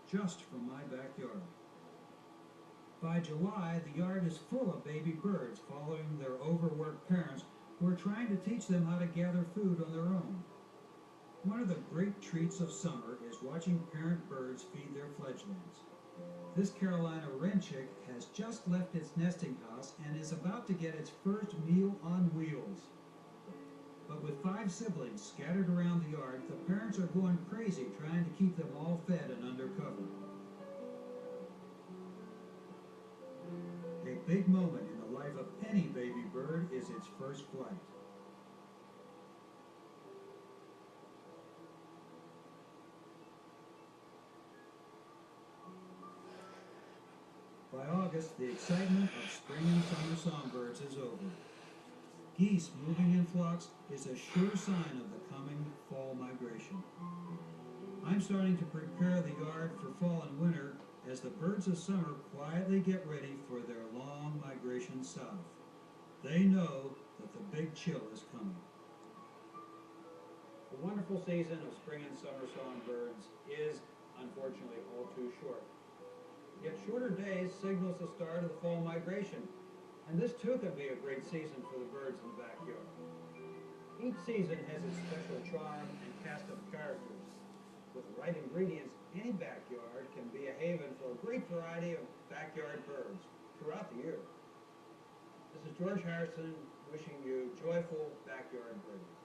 just from my backyard. By July, the yard is full of baby birds following their overworked parents who are trying to teach them how to gather food on their own. One of the great treats of summer is watching parent birds feed their fledglings. This Carolina wren chick has just left its nesting house and is about to get its first meal on wheels. But with 5 siblings scattered around the yard, the parents are going crazy trying to keep them all fed and under cover. A big moment in the life of any baby bird is its first flight. By August, the excitement of spring and summer songbirds is over. Geese moving in flocks is a sure sign of the coming fall migration. I'm starting to prepare the yard for fall and winter as the birds of summer quietly get ready for their long migration south. They know that the big chill is coming. The wonderful season of spring and summer songbirds is, unfortunately, all too short. Yet shorter days signals the start of the fall migration, and this too can be a great season for the birds in the backyard. Each season has its special charm and cast of characters. With the right ingredients, any backyard can be a haven for a great variety of backyard birds throughout the year. This is George Harrison wishing you joyful backyard birding.